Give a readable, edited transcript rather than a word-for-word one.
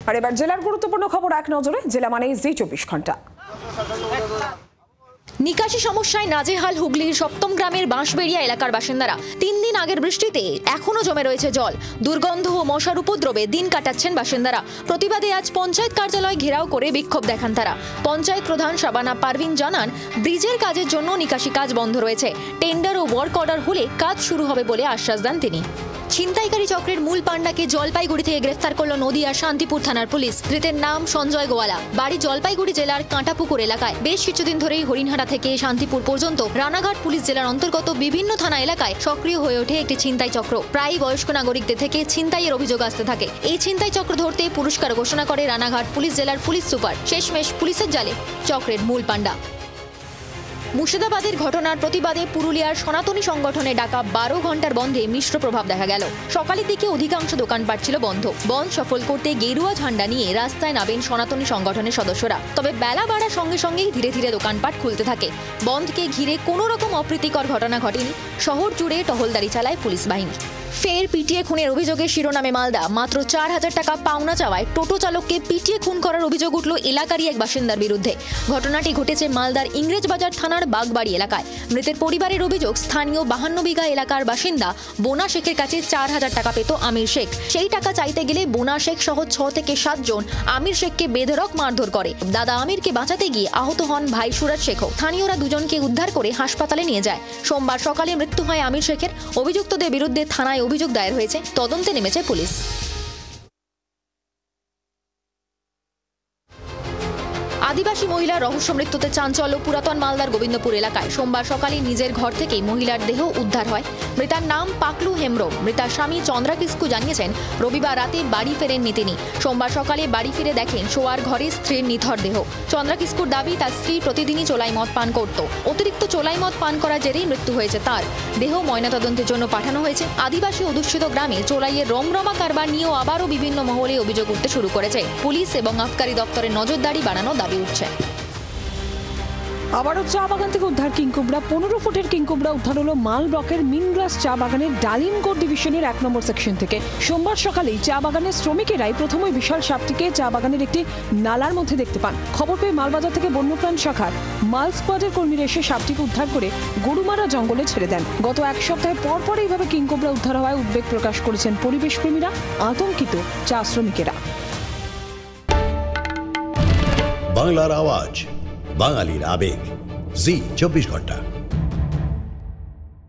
আর এবার জেলার গুরুত্বপূর্ণ খবর এক নজরে, জেলা মানেই জি24 ঘন্টা। নিকাশি সমস্যায় নাজেহাল হুগলির সপ্তম গ্রামের বাঁশবেড়িয়া এলাকার বাসিন্দারা। 3 দিন আগের বৃষ্টিতে এখনো জমে রয়েছে জল। দুর্গন্ধ ও মশার উপদ্রবে দিন কাটাচ্ছেন বাসিন্দারা। প্রতিবাদে আজ পঞ্চায়েত কার্যালয় ঘেরাও করে বিক্ষোভ দেখান তারা। পঞ্চায়েত প্রধান শাবানা পারভিন জানান, ব্রিজের কাজের জন্য নিকাশি কাজ বন্ধ রয়েছে। টেন্ডার ও ওয়ার্ক অর্ডার হলে কাজ শুরু হবে বলে আশ্বাস দেন তিনি। ছিনতাইকারী চক্রের মূল পাণ্ডাকে জলপাইগুড়ি থেকে গ্রেফতার করল নদিয়ার শান্তিপুর থানার পুলিশ। ধৃতের নাম সঞ্জয় গোয়ালা, বাড়ি জলপাইগুড়ি জেলার কাঁটাপুকুর এলাকায়। বেশ কিছুদিন ধরেই হরিণহাটা থেকে শান্তিপুর পর্যন্ত রানাঘাট পুলিশ জেলার অন্তর্গত বিভিন্ন থানা এলাকায় সক্রিয় হয়ে ওঠে একটি ছিনতাই চক্র। প্রায়ই বয়স্ক নাগরিকদের থেকে ছিনতাইয়ের অভিযোগ আসতে থাকে। এই ছিনতাই চক্র ধরতে পুরস্কার ঘোষণা করে রানাঘাট পুলিশ জেলার পুলিশ সুপার। শেষমেশ পুলিশের জালে চক্রের মূল পাণ্ডা। মুর্শিদাবাদের ঘটনার প্রতিবাদে পুরুলিয়ার সনাতনী সংগঠনে ডাকা 12 ঘন্টার বন্ধে মিশ্র প্রভাব দেখা গেল। সকালের দিকে অধিকাংশ দোকানপাট ছিল বন্ধ। বন্ধ সফল করতে গেরুয়া ঝান্ডা নিয়ে রাস্তায় নামেন সনাতনী সংগঠনের সদস্যরা। তবে বেলা বাড়ার সঙ্গে সঙ্গেই ধীরে ধীরে দোকানপাট খুলতে থাকে। বন্ধকে ঘিরে কোনো রকম অপ্রীতিকর ঘটনা ঘটেনি। শহর জুড়ে টহলদারি চালায় পুলিশ বাহিনী। ফের পিটিয়ে খুনের অভিযোগে শিরোনামে মালদা। মাত্র 4000 টাকা পাওনা চাওয়ায় টোটো চালককে পিটিয়ে খুন করার অভিযোগ উঠল এলাকারই এক বাসিন্দার বিরুদ্ধে। ঘটনাটি ঘটেছে মালদার ইংরেজবাজার থানার বাগবাড়ি এলাকায়। মৃতের পরিবারের অভিযোগ, স্থানীয় 52 বিঘা এলাকার বাসিন্দা বোনা শেখের কাছে 4000 টাকা পেত আমির শেখ। সেই টাকা চাইতে গেলে বোনা শেখ সহ 6 থেকে 7 জন আমির শেখকে বেধড়ক মারধর করে। দাদা আমিরকে বাঁচাতে গিয়ে আহত হন ভাই সুরাজ শেখও। স্থানীয়রা দুজনকে উদ্ধার করে হাসপাতালে নিয়ে যায়। সোমবার সকালে মৃত্যু হয় আমির শেখের। অভিযুক্তদের বিরুদ্ধে থানায় অভিযোগ দায়ের হয়েছে। তদন্তে নেমেছে পুলিশ। আদিবাসী মহিলার রহস্য মৃত্যুতে চাঞ্চল্য পুরাতন মালদার গোবিন্দপুর এলাকায়। সোমবার সকালে নিজের ঘর থেকেই মহিলার দেহ উদ্ধার হয়। মৃতার নাম পাকলু হেমব্রম। মৃতার স্বামী চন্দ্রা কিস্কু জানিয়েছেন, রবিবার রাতে বাড়ি ফেরেননি তিনি। সোমবার সকালে বাড়ি ফিরে দেখেন শোয়ার ঘরে স্ত্রীর নিথর দেহ। চন্দ্রা কিস্কুর দাবি, তার স্ত্রী প্রতিদিনই চোলাই মদ পান করত। অতিরিক্ত চোলাই মদ পান করার জেরেই মৃত্যু হয়েছে তার। দেহ ময়নাতদন্তের জন্য পাঠানো হয়েছে। আদিবাসী অধ্যুষিত গ্রামে চোলাইয়ের রমরমা কারবার নিয়েও আবারও বিভিন্ন মহলে অভিযোগ উঠতে শুরু করেছে। পুলিশ এবং আবকারি দপ্তরের নজরদারি বাড়ানো দাবি উঠছে। আবারও চা বাগান থেকে উদ্ধার কিংকোবরা। 15 ফুটের কিংকোবরা উদ্ধার হলো মাল ব্লকের মিনগ্রাস চা বাগানের ডালিমগড় ডিভিশনের 1 নম্বর সেকশন থেকে। সোমবার সকালেই চা বাগানের শ্রমিকেরাই প্রথমে বিশাল সাপটিকে চা বাগানের একটি নালার মধ্যে দেখতে পান। খবর পেয়ে মালবাজার থেকে বন্যপ্রাণ শাখার মাল স্কোয়াডের কর্মীরা এসে সাপটিকে উদ্ধার করে গরুমারা জঙ্গলে ছেড়ে দেন। গত 1 সপ্তাহ পর এইভাবে কিংকোবরা উদ্ধার হওয়ায় উদ্বেগ প্রকাশ করেছেন পরিবেশ প্রেমীরা, আতঙ্কিত চা শ্রমিকেরা। বাংলার আওয়াজ, বাঙালির আবেগ, জি24 ঘন্টা।